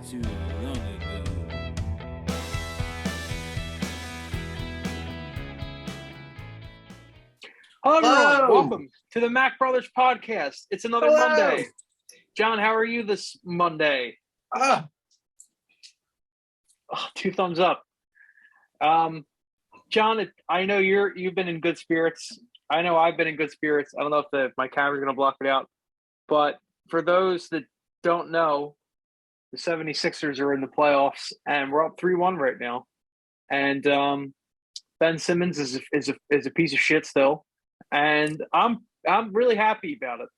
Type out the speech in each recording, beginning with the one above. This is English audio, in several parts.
too long ago. Hello, everyone. Hello. Welcome to the Mack Brothers podcast. It's another Hello. Monday. John, how are you this Monday? Two thumbs up. John, I know you've been in good spirits. I know I've been in good spirits. I don't know if my camera's going to block it out. But for those that don't know, the 76ers are in the playoffs, and we're up 3-1 right now. And Ben Simmons is a piece of shit still. And I'm really happy about it.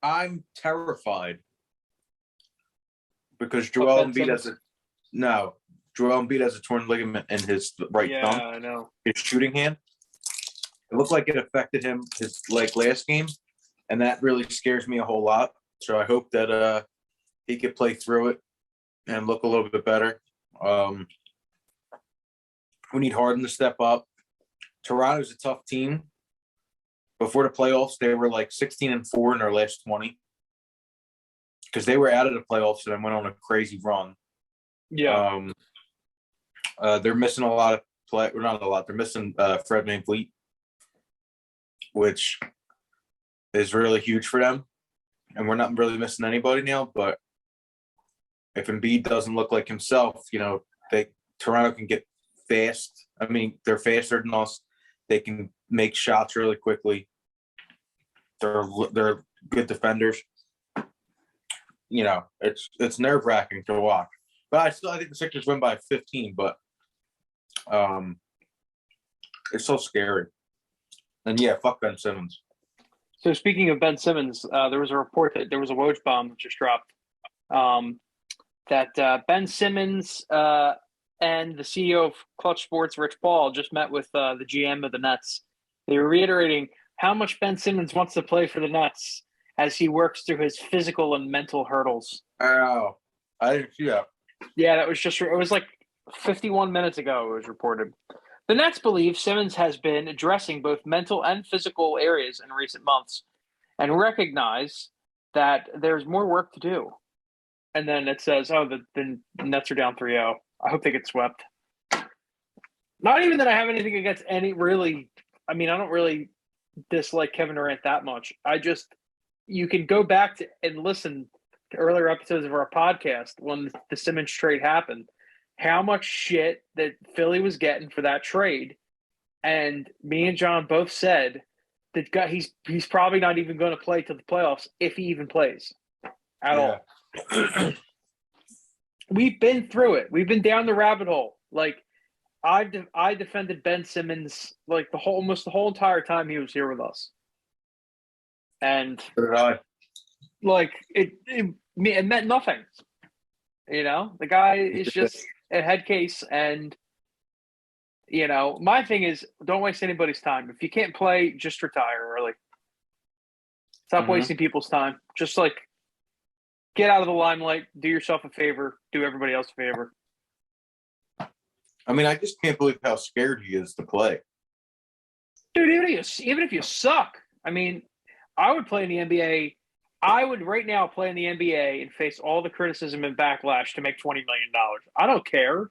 I'm terrified because Joel Embiid has a torn ligament in his right thumb. Yeah, I know. His shooting hand. It looked like it affected him his last game, and that really scares me a whole lot. So I hope that he could play through it and look a little bit better. We need Harden to step up. Toronto's a tough team. Before the playoffs, they were like 16-4 in their last 20 because they were out of the playoffs and then went on a crazy run. Yeah. They're missing a lot of play. Or not a lot. They're missing Fred VanVleet, which is really huge for them. And we're not really missing anybody now. But if Embiid doesn't look like himself, Toronto can get fast. I mean, they're faster than us. They can make shots really quickly. They're good defenders. It's nerve-wracking to watch. But I think the Sixers win by 15. But it's so scary. And yeah, fuck Ben Simmons. So speaking of Ben Simmons, there was a report that there was a Woj bomb that just dropped. That Ben Simmons and the CEO of Clutch Sports, Rich Paul, just met with the GM of the Nets. They were reiterating how much Ben Simmons wants to play for the Nets as he works through his physical and mental hurdles. Oh, I didn't see that. Yeah, it was like 51 minutes ago it was reported. The Nets believe Simmons has been addressing both mental and physical areas in recent months and recognize that there's more work to do. And then it says, the Nets are down 3-0. I hope they get swept. Not even that I have anything against any really – I mean, I don't really dislike Kevin Durant that much. You can go back to and listen to earlier episodes of our podcast when the Simmons trade happened, how much shit that Philly was getting for that trade. And me and John both said that he's probably not even going to play till the playoffs if he even plays at all. We've been through it. We've been down the rabbit hole. Like I defended Ben Simmons like almost the whole entire time he was here with us. And like it meant nothing. The guy is just a head case. And my thing is, don't waste anybody's time. If you can't play, just retire early. Stop wasting people's time. Just like get out of the limelight. Do yourself a favor. Do everybody else a favor. I mean, I just can't believe how scared he is to play. Dude, even if you suck, I mean, I would play in the NBA. I would right now play in the NBA and face all the criticism and backlash to make $20 million. I don't care.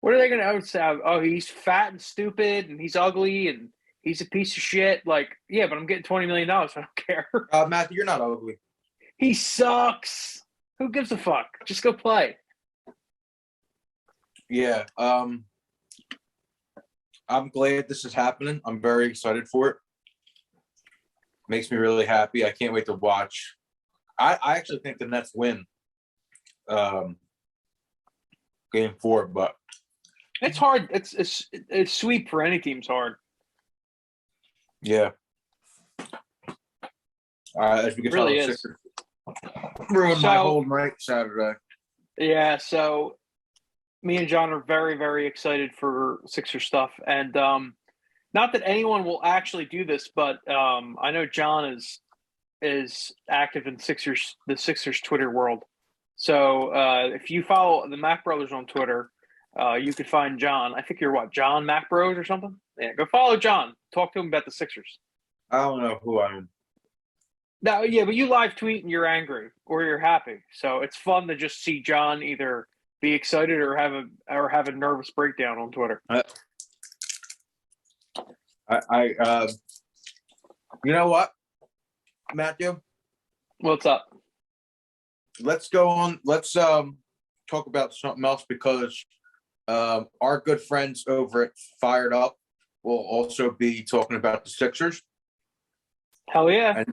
What are they going to say? Oh, he's fat and stupid and he's ugly and he's a piece of shit. Like, yeah, but I'm getting $20 million. I don't care. Matthew, you're not ugly. He sucks. Who gives a fuck? Just go play. Yeah. I'm glad this is happening. I'm very excited for it. Makes me really happy. I can't wait to watch. I actually think the Nets win game 4, but it's hard. It's sweep for any team's hard. Yeah. As we can really tell, is. Ruined my whole night Saturday. Yeah, so me and John are very, very excited for Sixer stuff. And not that anyone will actually do this, but I know John is active in the Sixers Twitter world. So if you follow the Mack Brothers on Twitter, you could find John. I think you're John Mack Bros or something? Yeah, go follow John. Talk to him about the Sixers. I don't know who I am. No, yeah, but you live tweet and you're angry or you're happy. So it's fun to just see John either be excited or have a nervous breakdown on Twitter. You know what, Matthew? What's up? Let's go on. Let's talk about something else because our good friends over at Fired Up will also be talking about the Sixers. Hell yeah. And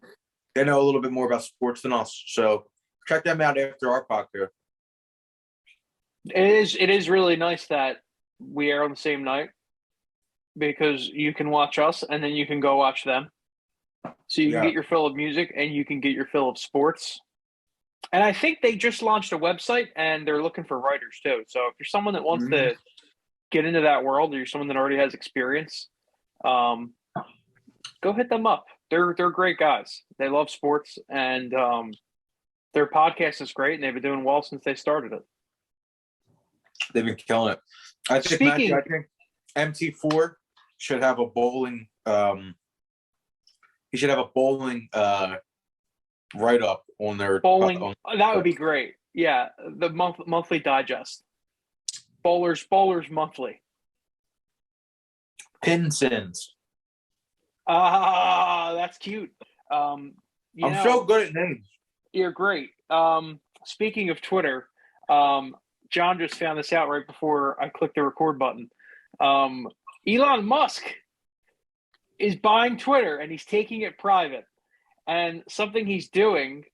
they know a little bit more about sports than us. So check them out after our podcast. It is really nice that we are on the same night because you can watch us and then you can go watch them. So you can get your fill of music and you can get your fill of sports. And I think they just launched a website and they're looking for writers too. So if you're someone that wants to get into that world or you're someone that already has experience, go hit them up. They're great guys. They love sports and their podcast is great and they've been doing well since they started it. They've been killing it. I think MT4 should have a bowling he should have a bowling write up on their bowling. That would be great. Yeah, the monthly digest. Bowlers monthly. Pinsins. That's cute. I'm so good at names. You're great. Speaking of Twitter, John just found this out right before I clicked the record button. Elon Musk is buying Twitter and he's taking it private. And something he's doing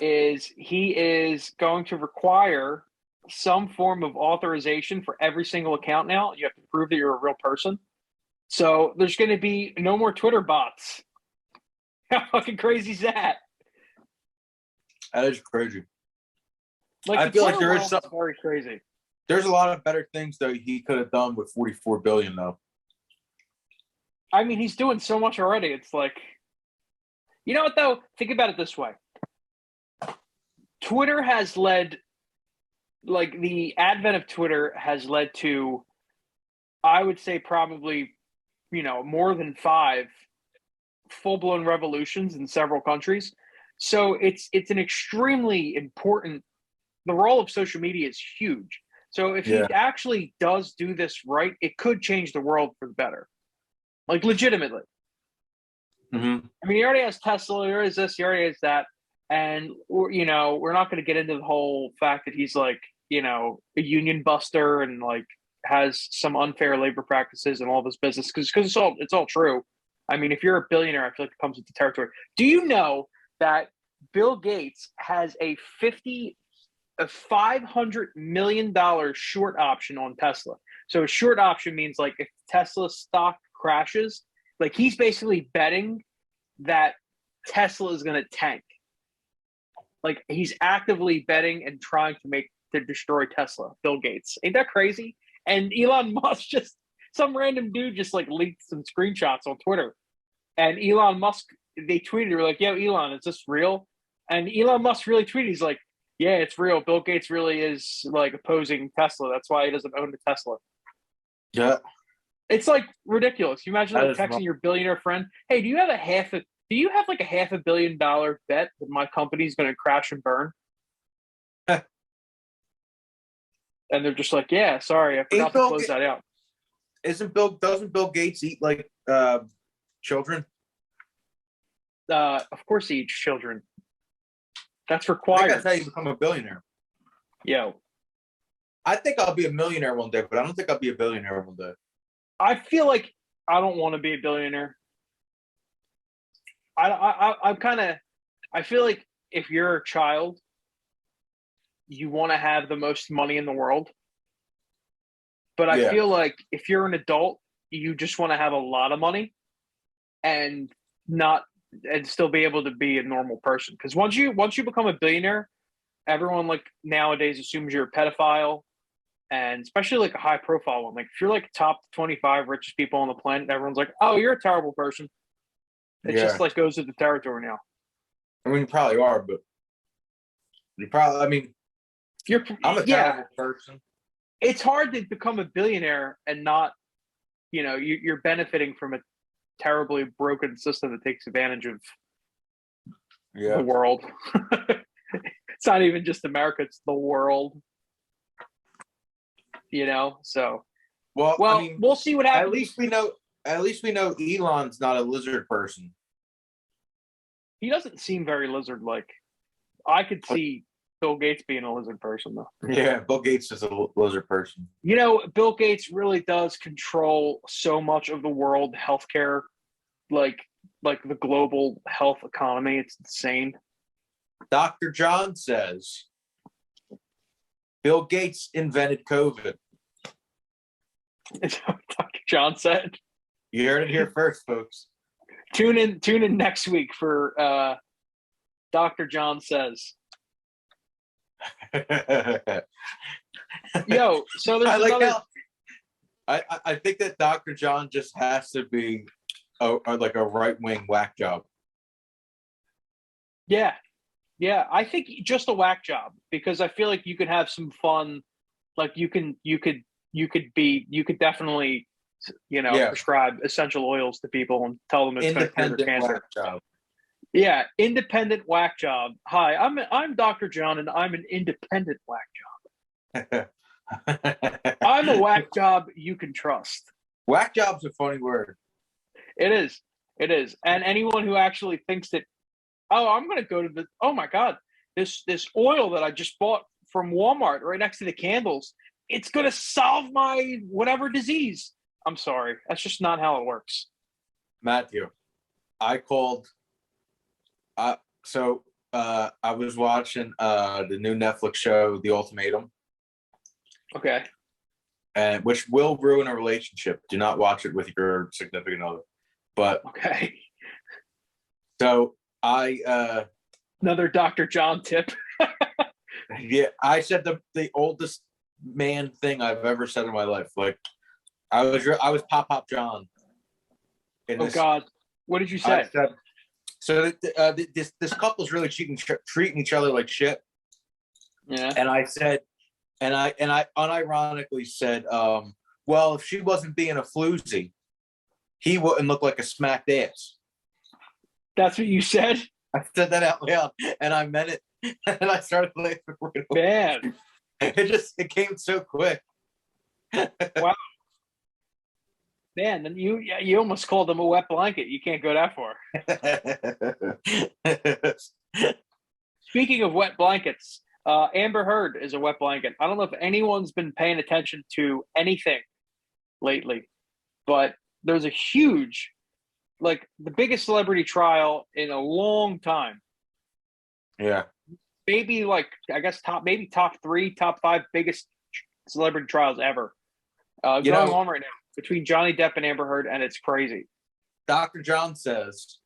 is he is going to require some form of authorization for every single account now. You have to prove that you're a real person. So there's going to be no more Twitter bots. How fucking crazy is that? That is crazy. Like, I feel like there is something very crazy. There's a lot of better things that he could have done with $44 billion, though. I mean, he's doing so much already. It's like, you know what, though? Think about it this way. Twitter has led, like, the advent of Twitter has led to, I would say, probably, more than 5 full-blown revolutions in several countries. So it's an extremely important, the role of social media is huge. So if he actually does do this right, it could change the world for the better. Like, legitimately. Mm-hmm. I mean, he already has Tesla, he already has this, he already has that. And, we're not going to get into the whole fact that he's, like, a union buster and, like, has some unfair labor practices and all this business. Because it's all true. I mean, if you're a billionaire, I feel like it comes with the territory. Do you know that Bill Gates has a $500 million short option on Tesla? So a short option means, like, if Tesla stock crashes, like, he's basically betting that Tesla is going to tank. Like, he's actively betting and trying to destroy Tesla, Bill Gates. Ain't that crazy? And Elon Musk some random dude just, like, leaked some screenshots on Twitter. And Elon Musk, they tweeted, they were like, yo, Elon, is this real? And Elon Musk really tweeted, he's like, yeah, it's real. Bill Gates really is, like, opposing Tesla. That's why he doesn't own a Tesla. Yeah. It's, like, ridiculous. You imagine, like, texting your billionaire friend, hey, do you have like a $500 million bet that my company's going to crash and burn? And they're just like, yeah, sorry, I forgot to close that out. Doesn't Bill Gates eat, like, children? Of course he eats children. That's required. I think that's how you become a billionaire. Yo. I think I'll be a millionaire one day, but I don't think I'll be a billionaire one day. I feel like I don't want to be a billionaire. I feel like if you're a child, you want to have the most money in the world. But I feel like if you're an adult, you just want to have a lot of money and still be able to be a normal person. Because once you become a billionaire, everyone, like, nowadays assumes you're a pedophile, and especially, like, a high profile one. Like, if you're, like, top 25 richest people on the planet, everyone's like, oh, you're a terrible person. It just, like, goes to the territory now. I mean, you probably are, but I'm a terrible person. It's hard to become a billionaire and not, you're benefiting from a terribly broken system that takes advantage of the world. It's not even just America; it's the world. So Well, well, I mean, we'll see what happens. At least we know. At least we know Elon's not a lizard person. He doesn't seem very lizard-like. I could see Bill Gates being a lizard person, though. Yeah, Bill Gates is a lizard person. Bill Gates really does control so much of the world healthcare, like the global health economy. It's insane. Dr. John says Bill Gates invented COVID. Is that what Dr. John said? You heard it here first, folks. Tune in next week for Dr. John Says. Yo, so there's I think that Dr. John just has to be like a right-wing whack job. Yeah, I think just a whack job, because I feel like you could have some fun. Like you could definitely prescribe essential oils to people and tell them it's going to cure their cancer. Whack job. Yeah, independent whack job. Hi, I'm Dr. John, and I'm an independent whack job. I'm a whack job you can trust. Whack job's a funny word. It is. And anyone who actually thinks that, I'm going to go to oh my God, this oil that I just bought from Walmart right next to the candles, it's going to solve my whatever disease. I'm sorry. That's just not how it works. Matthew, I called. I was watching the new Netflix show, The Ultimatum. Okay. And which will ruin a relationship. Do not watch it with your significant other. But okay. So I another Dr. John tip. Yeah, I said the oldest man thing I've ever said in my life. Like I was Pop John. God, what did you say? So this couple's really treating each other like shit. Yeah. And I said, and I unironically said, well, if she wasn't being a floozy, he wouldn't look like a smacked ass. That's what you said? I said that out loud, and I meant it. And I started laughing right away. Man. It came so quick. Wow. Man, then you almost called him a wet blanket. You can't go that far. Speaking of wet blankets, Amber Heard is a wet blanket. I don't know if anyone's been paying attention to anything lately, but there's a huge, like the biggest celebrity trial in a long time. Yeah. Maybe top 3, top 5 biggest celebrity trials ever. Going on right now between Johnny Depp and Amber Heard, and it's crazy. Dr. John says,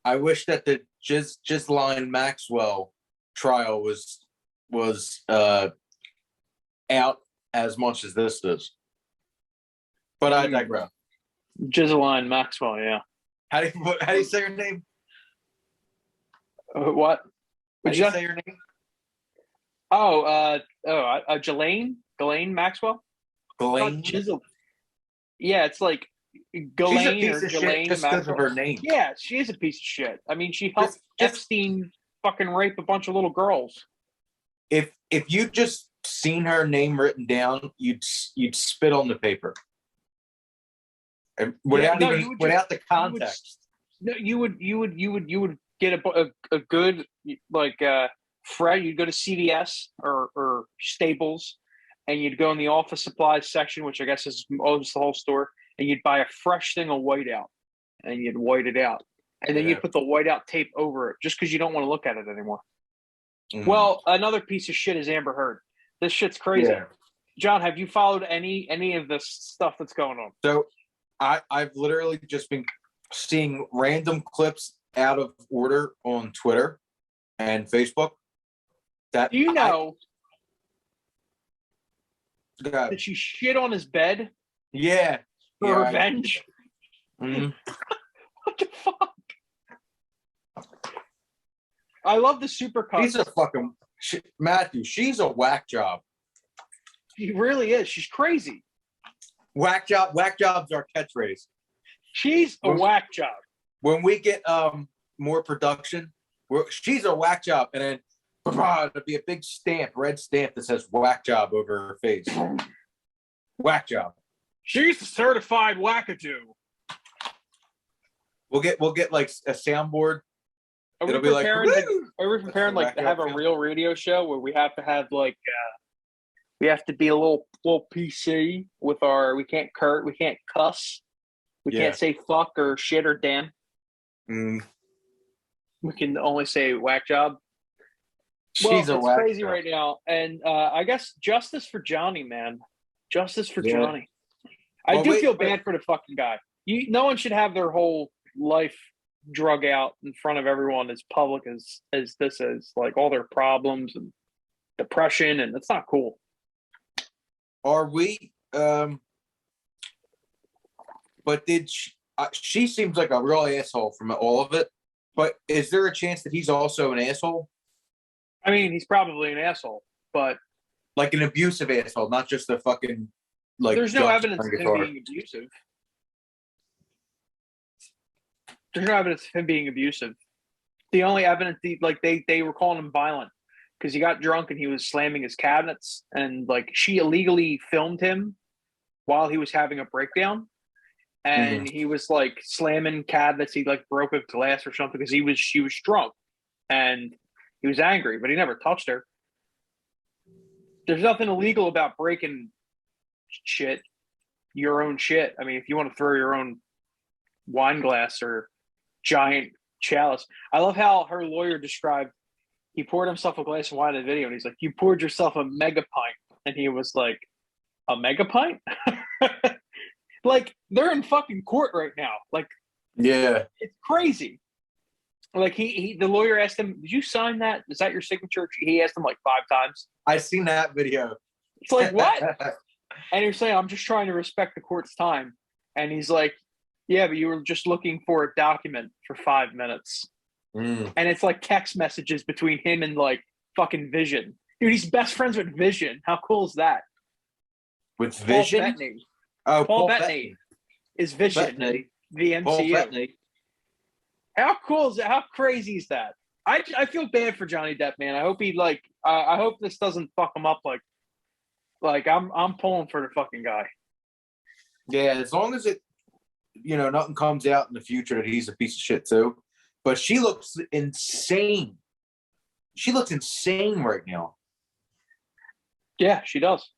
I wish that the Ghislaine Maxwell trial was out as much as this is. But I digress. Ghislaine Maxwell, yeah. How do you say her name? What? How do you say her name? Ghislaine Maxwell? Ghislaine? Yeah, it's like Ghislaine. She's a piece of shit just because of her name. Yeah, she is a piece of shit. I mean, she helped Epstein fucking rape a bunch of little girls. If you just seen her name written down, you'd spit on the paper. And without the context. You would get a good Fred. You'd go to CVS or Staples, and you'd go in the office supplies section, which I guess is the whole store, and you'd buy a fresh thing of whiteout, and you'd white it out, and then you'd put the whiteout tape over it, just because you don't want to look at it anymore. Mm. Well, another piece of shit is Amber Heard. This shit's crazy. Yeah. John, have you followed any of this stuff that's going on? So I've literally just been seeing random clips out of order on Twitter and Facebook. Do you know that she shit on his bed? Yeah. For revenge? Mm-hmm. What the fuck? I love the supercuts. She's a fucking Matthew. She's a whack job. She really is. She's crazy. Whack job. Whack job's our catchphrase. She's a whack job. When we get more production, She's a whack job, and then there'll be a big stamp, red stamp that says whack job over her face. Whack job. She's a certified wackadoo. We'll get like a soundboard. Are we preparing like to have a real radio show where we have to have like we have to be a little PC with our, we can't cuss, we can't say fuck or shit or damn. We can only say whack job. It's crazy job right now, and I guess justice for Johnny, man. Justice for Johnny. I do feel bad for the fucking guy. No one should have their whole life drug out in front of everyone as public as this is. Like all their problems and depression, and it's not cool. Are we? But did she seems like a real asshole from all of it. But is there a chance that he's also an asshole? I mean, he's probably an asshole, but like an abusive asshole, not just a fucking like. There's no evidence of him being abusive. There's no evidence of him being abusive. The only evidence, they were calling him violent because he got drunk and he was slamming his cabinets, and like she illegally filmed him while he was having a breakdown, and he was like slamming cabinets. He like broke a glass or something because she was drunk, and he was angry, but he never touched her. There's nothing illegal about breaking shit, your own shit. I mean, if you want to throw your own wine glass or giant chalice. I love how her lawyer described, he poured himself a glass of wine in the video, and he's like, you poured yourself a mega pint. And he was like, a mega pint? Like, they're in fucking court right now. Like, yeah, it's crazy. Like, the lawyer asked him, did you sign that? Is that your signature? He asked him like 5 times. I seen that video. It's like, what? And you're saying, I'm just trying to respect the court's time. And he's like, yeah, but you were just looking for a document for 5 minutes. And it's like text messages between him and like fucking Vision. Dude, he's best friends with Vision. How cool is that? With Vision? Paul Bettany. Paul Bettany is Vision. The MCU. How cool is that? How crazy is that? I feel bad for Johnny Depp, man. I hope he I hope this doesn't fuck him up like I'm pulling for the fucking guy. Yeah, as long as it, nothing comes out in the future that he's a piece of shit too. But she looks insane. She looks insane right now. Yeah, she does.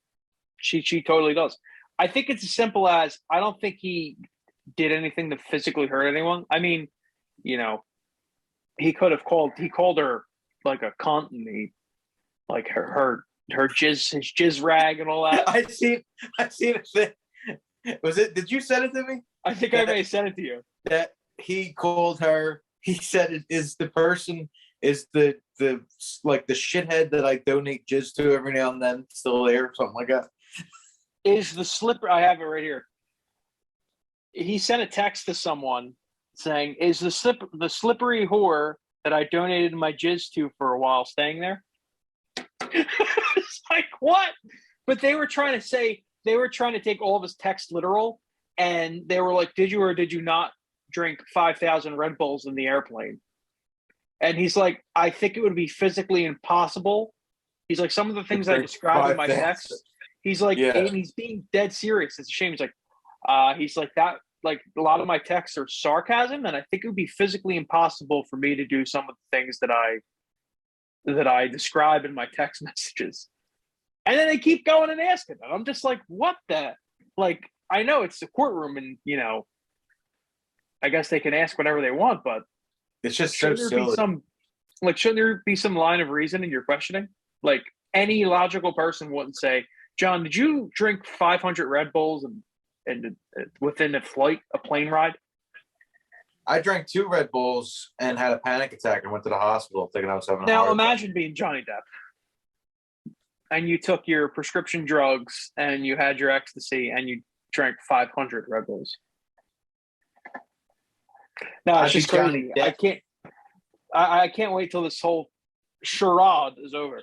She totally does. I think it's as simple as, I don't think he did anything to physically hurt anyone. I mean, he called her like a cunt, and he like her his jizz rag and all that. I seen a thing. Did you send it to me? I think I may have sent it to you. That he called her, he said it is the person, is the shithead that I donate jizz to every now and then still there, or something like that. Is the slipper, I have it right here. He sent a text to someone saying, is the slippery whore that I donated my jizz to for a while staying there? It's like, what? But they were trying to take all of his text literal, and they were like, did you or did you not drink 5,000 Red Bulls in the airplane? And he's like, I think it would be physically impossible. He's like, some of the things I described in my text, he's like, and he's being dead serious. It's a shame. He's like that, like a lot of my texts are sarcasm, and I think it would be physically impossible for me to do some of the things that I describe in my text messages. And then they keep going and asking, and I'm just like, what the? Like, I know it's the courtroom, and I guess they can ask whatever they want, but it's just so silly. Shouldn't there be some line of reason in your questioning? Like, any logical person wouldn't say, John, did you drink 500 Red Bulls and within a plane ride? I drank 2 Red Bulls and had a panic attack and went to the hospital thinking I was having a heart attack. Now imagine being Johnny Depp, and you took your prescription drugs and you had your ecstasy and you drank 500 Red Bulls. No, it's just crazy. I can't wait till this whole charade is over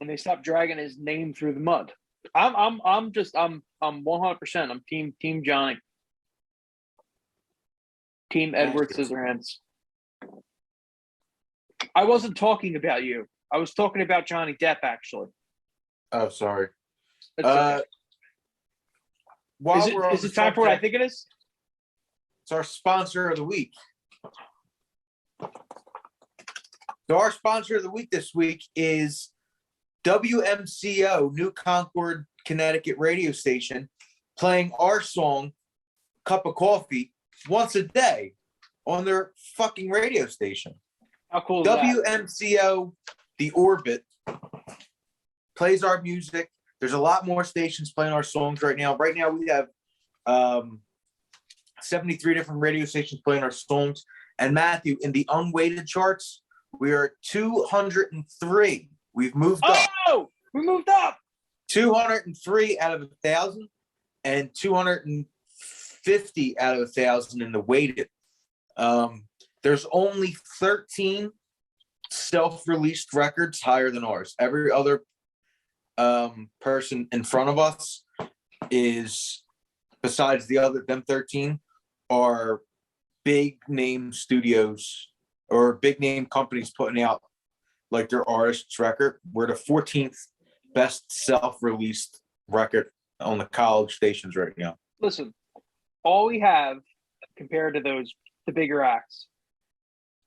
and they stop dragging his name through the mud. I'm 100%. I'm team Johnny. Team Edward Scissorhands. I wasn't talking about you. I was talking about Johnny Depp, actually. Oh, sorry. It's okay. While Is it time for what I think it is? It's our sponsor of the week. So our sponsor of the week this week is WMCO, New Concord, Connecticut radio station, playing our song, Cup of Coffee, once a day on their fucking radio station. How cool is that? WMCO, The Orbit, plays our music. There's a lot more stations playing our songs right now. Right now we have 73 different radio stations playing our songs. And Matthew, in the unweighted charts, we are at 203. We've moved up. Oh, we moved up. 203 out of 1,000 and 250 out of 1,000 in the weighted. There's only 13 self-released records higher than ours. Every other person in front of us is, besides them 13, are big name studios or big name companies putting out like their artist's record. We're the 14th best self-released record on the college stations right now. Listen, all we have compared to the bigger acts,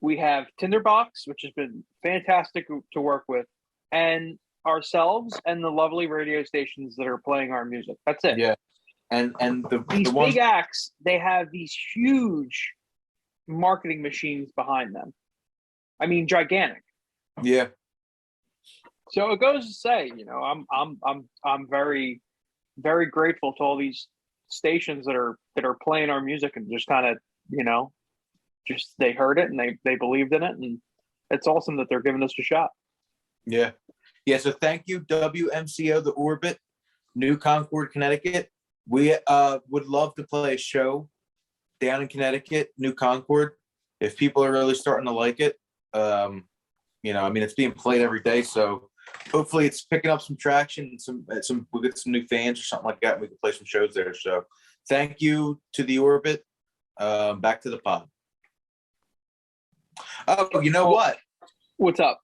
we have Tinderbox, which has been fantastic to work with, and ourselves and the lovely radio stations that are playing our music. That's it. Yeah. And these big acts, they have these huge marketing machines behind them. I mean, gigantic. Yeah. So it goes to say, I'm very, very grateful to all these stations that are playing our music and just kind of, just they heard it and they believed in it, and it's awesome that they're giving us a shot. Yeah. Yeah. So thank you, WMCO, The Orbit, New Concord, Connecticut. We would love to play a show down in Connecticut, New Concord, if people are really starting to like it. It's being played every day, so hopefully it's picking up some traction and we'll get some new fans or something like that. And we can play some shows there. So thank you to The Orbit. Back to the pod. Oh, you know what? What's up?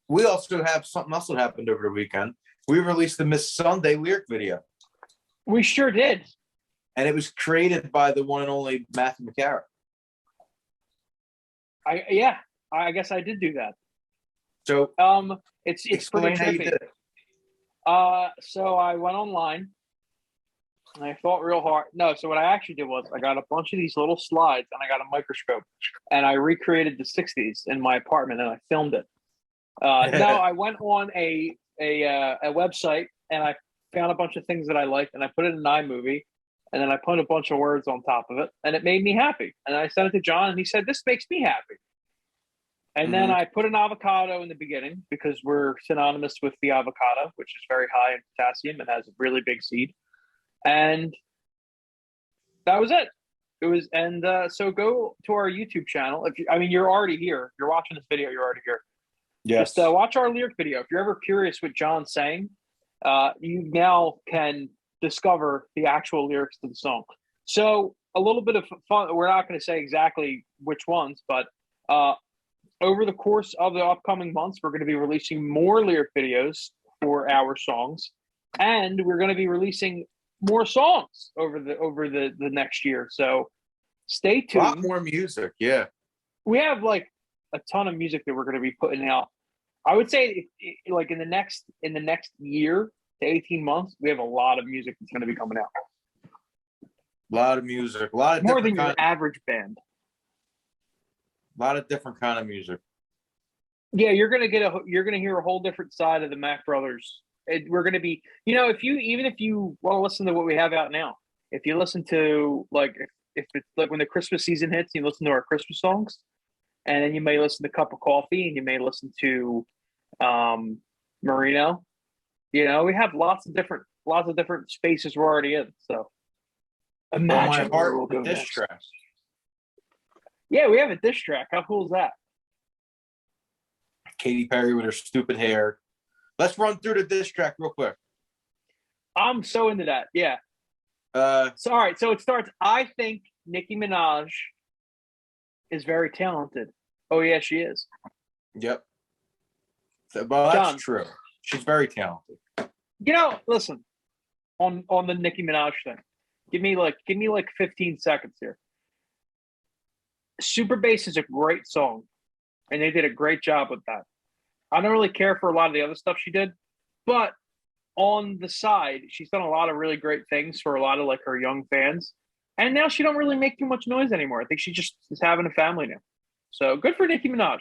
We also have something else that happened over the weekend. We released the Miss Sunday lyric video. We sure did. And it was created by the one and only Matthew McCarra. I guess I did do that. So it's explain pretty how you trippy. did it. So I went online and I thought real hard. No, so what I actually did was I got a bunch of these little slides and I got a microscope and I recreated the 60s in my apartment and I filmed it. Now I went on a website and I found a bunch of things that I liked and I put it in an iMovie and then I put a bunch of words on top of it and it made me happy. And I sent it to John and he said, "This makes me happy." And then I put an avocado in the beginning because we're synonymous with the avocado, which is very high in potassium and has a really big seed. And that was it. It was, and so go to our YouTube channel. You're already here. You're watching this video. You're already here. Yes. Just watch our lyric video. If you're ever curious what John's saying, you now can discover the actual lyrics to the song. So a little bit of fun. We're not going to say exactly which ones, but over the course of the upcoming months, we're going to be releasing more lyric videos for our songs, and we're going to be releasing more songs over the next year. So stay tuned. A lot more music. Yeah. We have like a ton of music that we're going to be putting out. I would say like in the next year to 18 months, we have a lot of music that's going to be coming out. A lot of music. A lot of more than your average band. A lot of different kind of music. Yeah, you're gonna hear a whole different side of the Mack brothers. We're gonna be, if you want to listen to what we have out now, if you listen to like if it's like when the Christmas season hits, you listen to our Christmas songs, and then you may listen to Cup of Coffee, and you may listen to Marino. We have lots of different spaces we're already in. So imagine my heart with this track. Yeah, we have a diss track. How cool is that? Katy Perry with her stupid hair. Let's run through the diss track real quick. I'm so into that. Yeah. All right. So it starts. I think Nicki Minaj is very talented, Oh yeah, she is. Yep. Well, that's John, true. She's very talented. listen on the Nicki Minaj thing. Give me like 15 seconds here. Super Bass is a great song, and they did a great job with that. I don't really care for a lot of the other stuff she did, but on the side, she's done a lot of really great things for a lot of like her young fans. And now she don't really make too much noise anymore. I think she just is having a family now. So good for Nicki Minaj.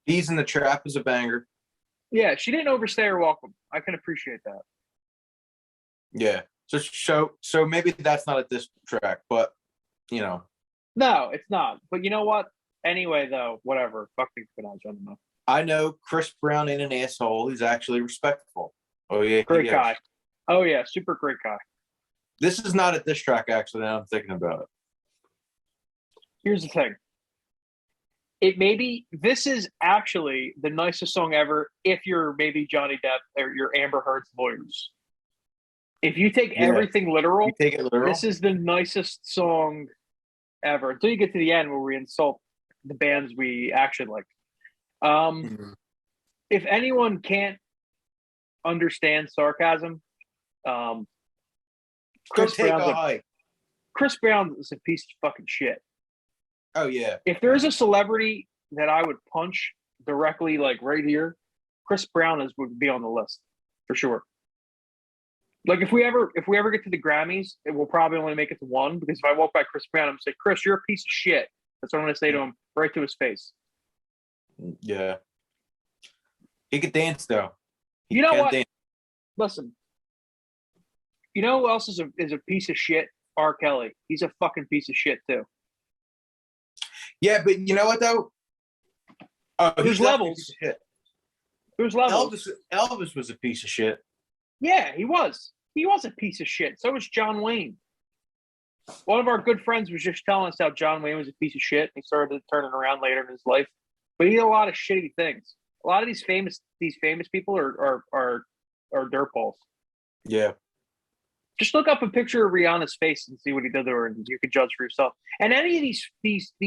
Bees in the Trap is a banger. Yeah, she didn't overstay her welcome. I can appreciate that. Yeah. So maybe that's not a diss track, but No, it's not. But you know what? Anyway, though, whatever. Fuck Nicki Minaj. I don't know. I know Chris Brown ain't an asshole. He's actually respectful. Oh yeah, great guy. Oh yeah, super great guy. This is not a diss track, actually. Now I'm thinking about it. Here's the thing. This is actually the nicest song ever if you're maybe Johnny Depp or you're Amber Heard's lawyers. If you take everything literal, this is the nicest song ever. Until you get to the end where we insult the bands we actually like. If anyone can't understand sarcasm, Chris Brown is a piece of fucking shit. Oh yeah. If there's a celebrity that I would punch directly, like right here, Chris Brown would be on the list for sure. Like if we ever get to the Grammys, it will probably only make it to one, because if I walk by Chris Brown, I'm gonna say, Chris, you're a piece of shit. That's what I'm gonna say to him right to his face. Yeah. He could dance though. You know what? Dance. Listen. You know who else is a piece of shit? R. Kelly. He's a fucking piece of shit too. Yeah, but you know what though? There's levels. There's levels. Elvis was a piece of shit. Yeah, he was. He was a piece of shit. So was John Wayne. One of our good friends was just telling us how John Wayne was a piece of shit. He started turning around later in his life, but he did a lot of shitty things. A lot of these famous people are dirtballs. Yeah. Just look up a picture of Rihanna's face and see what he did to her, and you can judge for yourself. And any of these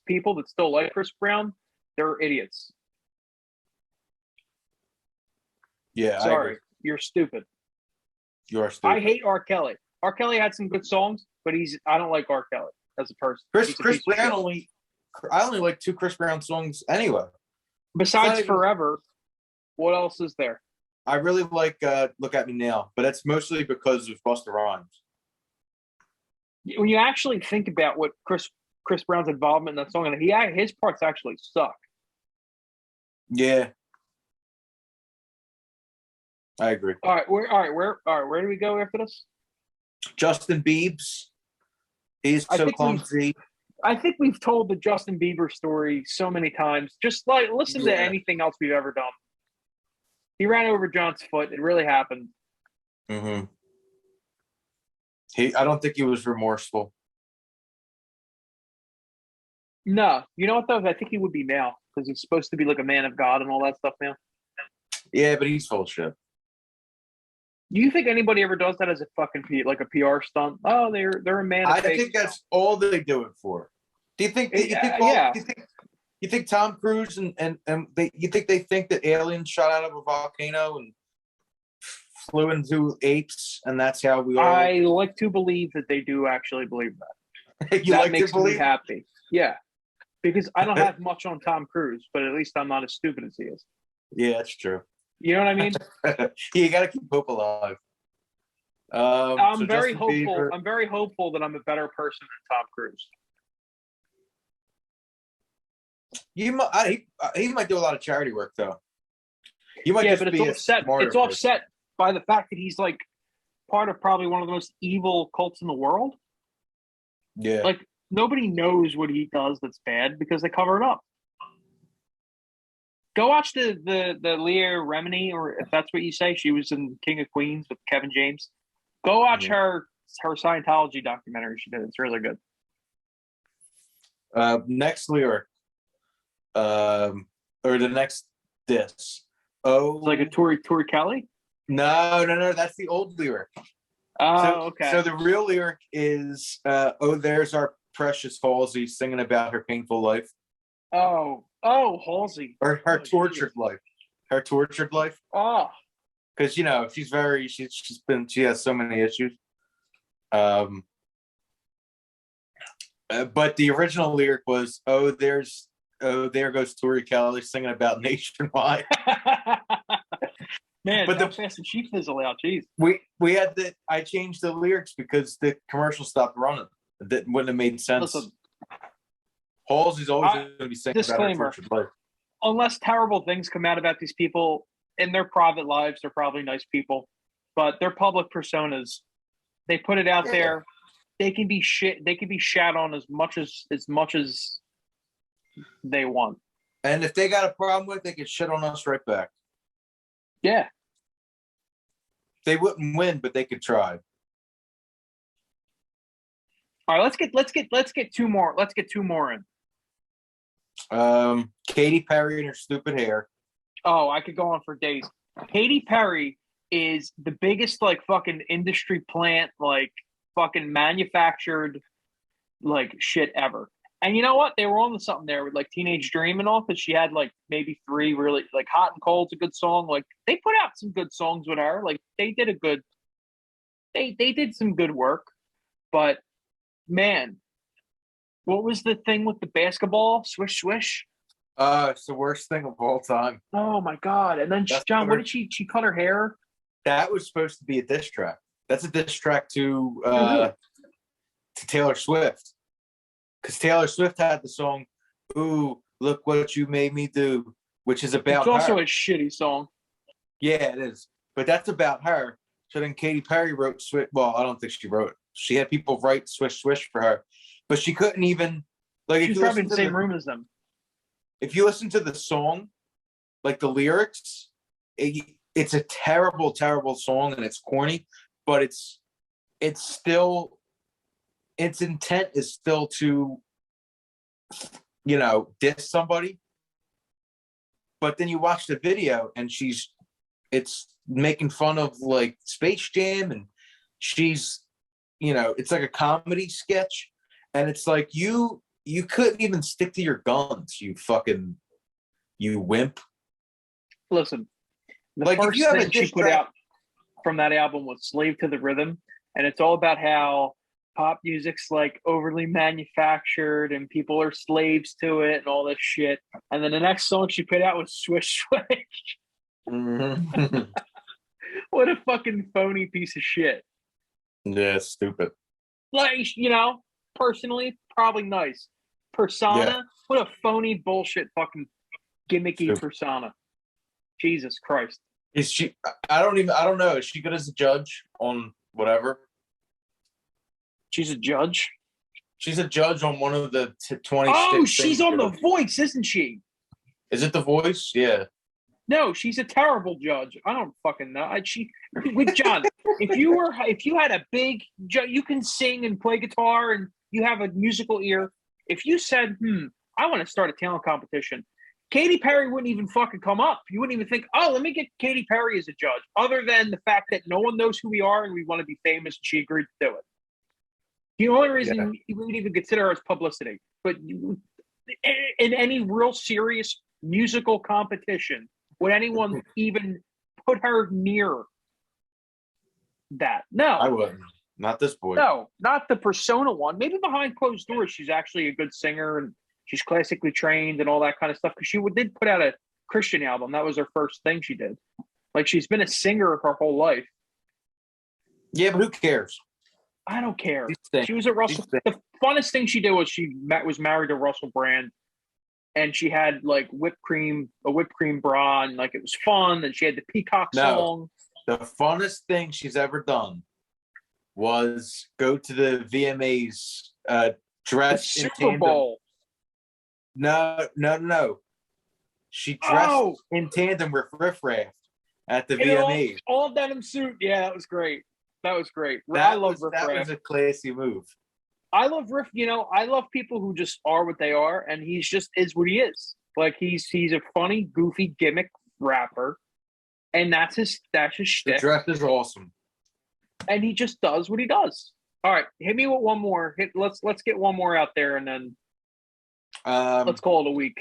people that still like Chris Brown, they're idiots. Yeah, sorry, you're stupid. You are stupid. I hate R. Kelly. R. Kelly had some good songs, but I don't like R. Kelly as a person. Chris Brown I only like 2 Chris Brown songs anyway. Besides Forever, what else is there? I really like Look at Me Now, but that's mostly because of Busta Rhymes. When you actually think about what Chris Brown's involvement in that song, and his parts actually suck. Yeah. I agree. All right, where do we go after this? Justin Biebs. He's so clumsy. I think we've told the Justin Bieber story so many times. Just like listen to anything else we've ever done. He ran over John's foot. It really happened. Mm-hmm. I don't think he was remorseful. No. You know what, though? I think he would be now, because he's supposed to be like a man of God and all that stuff now. Yeah, but he's full of shit. Do you think anybody ever does that as a fucking like a PR stunt? Oh, they're a man of faith. I think that's all they do it for. Do you think? You think Tom Cruise and you think they think that aliens shot out of a volcano and flew into apes, and that's how we all? I like to believe that they do actually believe that. That makes me happy. Yeah, because I don't have much on Tom Cruise, but at least I'm not as stupid as he is. Yeah, that's true. You know what I mean? You got to keep hope alive. I'm very hopeful. Bieber. I'm very hopeful that I'm a better person than Tom Cruise. He might do a lot of charity work though. You might but it's offset by the fact that he's like part of probably one of the most evil cults in the world. Yeah, like nobody knows what he does that's bad because they cover it up. Go watch the Leah Remini, or if that's what you say, she was in King of Queens with Kevin James. Go watch her Scientology documentary she did. It's really good. Next lyric. Or the next diss. Oh, it's like a Tori Kelly? No. That's the old lyric. Oh, okay. So the real lyric is, "Oh, there's our precious Halsey singing about her painful life." Halsey. Her Oh, tortured geez. life. Her tortured life. Oh, Because she has so many issues. But the original lyric was, there goes Tori Kelly singing about Nationwide. man, But how fast did she fizzle out? Jeez. I changed the lyrics because the commercial stopped running. That wouldn't have made sense. Listen, Halsey's always going to be singing about her disclaimer. tortured life. Unless terrible things come out about these people in their private lives, they're probably nice people. But their public personas, they put it out there. They can be shit. They can be shat on as much as they want. And if they got a problem with it, they can shit on us right back. Yeah. They wouldn't win, but they could try. All right, let's get two more. Let's get two more in. Katy Perry and her stupid hair. Oh, I could go on for days. Katy Perry is the biggest like fucking industry plant, like fucking manufactured like shit ever. And you know what? They were on to something there with like Teenage Dream and all, because she had like maybe 3 really like Hot and Cold's a good song. Like they put out some good songs with her. Like they did they did some good work. But man, what was the thing with the basketball? Swish swish. It's the worst thing of all time. Oh my god! And then John, what did she cut her hair? That was supposed to be a diss track. That's a diss track to Taylor Swift. Because Taylor Swift had the song, "Ooh, look what you made me do," which is about her. It's also a shitty song. Yeah, it is. But that's about her. So then Katy Perry wrote Swish. Well, I don't think she wrote it. She had people write Swish Swish for her. But she couldn't even like. She's probably in the same room as them. If you listen to the song, like the lyrics, it's a terrible, terrible song and it's corny, but it's still, its intent is still to, diss somebody. But then you watch the video and it's making fun of like Space Jam, and she's, it's like a comedy sketch, and it's like you couldn't even stick to your guns, you wimp. Listen, the like first thing she put out from that album was Slave to the Rhythm, and it's all about how pop music's like overly manufactured and people are slaves to it and all this shit. And then the next song she put out was Swish Swish. Mm-hmm. What a fucking phony piece of shit. Yeah, it's stupid. Like, personally, probably nice. Persona, what a phony bullshit fucking gimmicky stupid persona. Jesus Christ. Is she? I don't know. Is she good as a judge on whatever? She's a judge. She's a judge on one of the 20. Oh, she's on The Voice, isn't she? Is it The Voice? Yeah. No, she's a terrible judge. I don't fucking know. With John, if you had a big, you can sing and play guitar and you have a musical ear. If you said, I want to start a talent competition, Katy Perry wouldn't even fucking come up. You wouldn't even think, let me get Katy Perry as a judge, other than the fact that no one knows who we are and we want to be famous, and she agreed to do it. The only reason you would even consider her is publicity. But in any real serious musical competition, would anyone even put her near that? No. I wouldn't. Not this boy. No, not the Persona one. Maybe behind closed doors, she's actually a good singer and she's classically trained and all that kind of stuff. Because she did put out a Christian album. That was her first thing she did. Like, she's been a singer her whole life. Yeah, but who cares? I don't care. She was at Russell. The funnest thing she did was she was married to Russell Brand, and she had like a whipped cream bra, and like it was fun. And she had the Peacock song. The funnest thing she's ever done was go to the VMAs dressed in Super Bowl. No. She dressed in tandem with Riff Raff at the VMAs. All denim suit. Yeah, that was great. That was great. I love Riff Raff. That was a classy move. I love Riff. I love people who just are what they are, and he's just is what he is. Like he's a funny, goofy gimmick rapper, and that's his shtick. The dress is awesome, and he just does what he does. All right, hit me with one more. Let's get one more out there, and then Let's call it a week.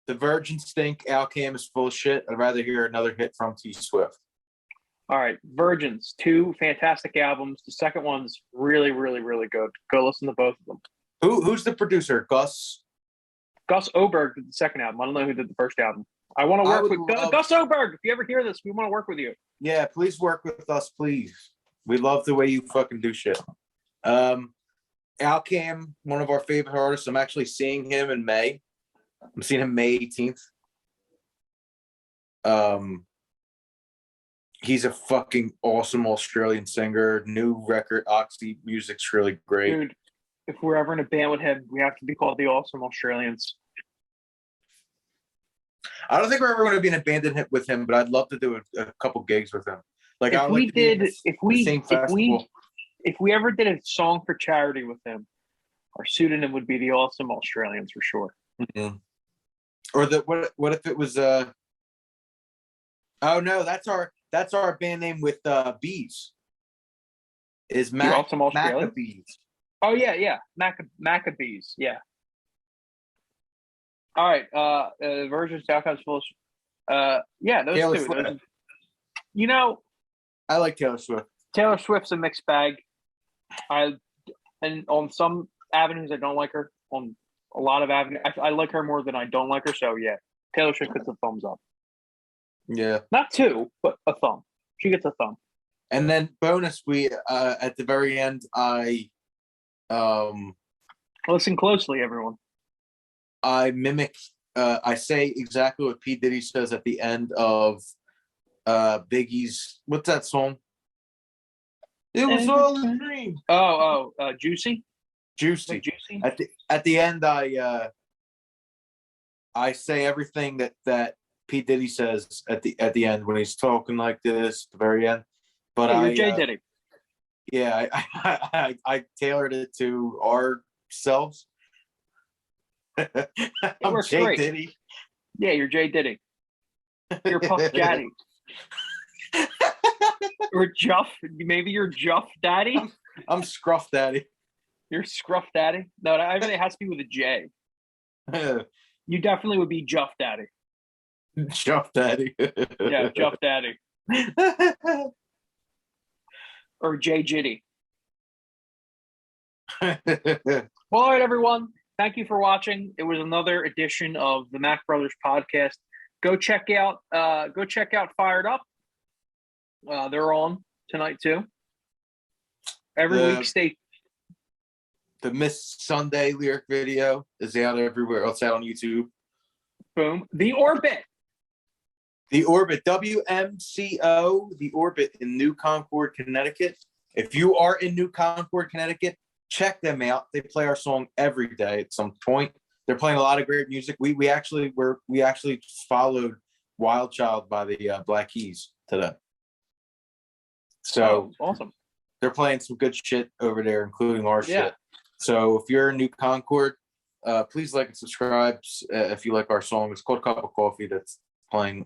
The Virgin stink. Alcam is full of shit. I'd rather hear another hit from T Swift. All right, Virgins, 2 fantastic albums. The second one's really, really, really good. Go listen to both of them. Who's the producer? Gus Oberg did the second album. I don't know who did the first album. I want to work with Gus Oberg. If you ever hear this, we want to work with you. Yeah, please work with us, please. We love the way you fucking do shit. Alcam, one of our favorite artists. I'm actually seeing him in May. I'm seeing him May 18th. He's a fucking awesome Australian singer. New record, Oxy music's really great. Dude, if we're ever in a band with him, we have to be called the Awesome Australians. I don't think we're ever going to be in a band with him, but I'd love to do a couple gigs with him. Like if we ever did a song for charity with him, our pseudonym would be the Awesome Australians for sure. Mm-hmm. Or what if it was oh no, that's our band name with bees. Is Mack, Awesome Australians? Maccabees. Oh yeah. Maccabees, yeah. All right, Virgin South Coast Full. Yeah, those Taylor two. Swift. You know, I like Taylor Swift. Taylor Swift's a mixed bag. And on some avenues I don't like her. On a lot of avenues, I like her more than I don't like her. So yeah, Taylor Swift gets a thumbs up. Yeah, not 2, but a thumb. She gets a thumb. And then bonus, we at the very end, I listen closely, everyone. I mimic. I say exactly what P. Diddy says at the end of Biggie's. What's that song? It was all a dream. Juicy. Juicy. Juicy. At the end, I say everything that P. Diddy says at the end when he's talking like this at the very end. But you're Jay Diddy. Yeah, I tailored it to ourselves. I'm Jay great. Diddy. Yeah, you're Jay Diddy. You're Puff Daddy. Or Juff. Maybe you're Juff Daddy. I'm Scruff Daddy. You're Scruff Daddy. No, it has to be with a J. You definitely would be Juff Daddy. Juff Daddy. Yeah, Juff Daddy. Or Jay Jitty. Well, all right, everyone. Thank you for watching. It was another edition of the Mack Brothers podcast. Go check out Fired Up. They're on tonight too. Every week, the Miss Sunday lyric video is out everywhere. It's out on YouTube. Boom. The Orbit, WMCO, The Orbit in New Concord, Connecticut. If you are in New Concord, Connecticut, check them out. They play our song every day at some point. They're playing a lot of great music. We actually followed Wild Child by the Black Keys today. So awesome. They're playing some good shit over there, including our shit. So if you're in New Concord, please like and subscribe if you like our song. It's called Cup of Coffee. That's playing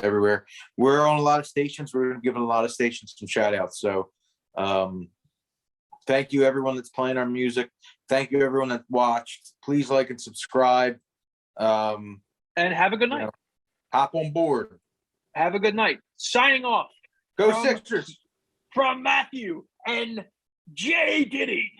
everywhere. We're on a lot of stations. We're giving a lot of stations some shout outs. So thank you everyone that's playing our music. Thank you everyone that watched. Please like and subscribe. And have a good night. Hop on board. Have a good night. Signing off. Go Sixers. From Matthew and Jay Diddy.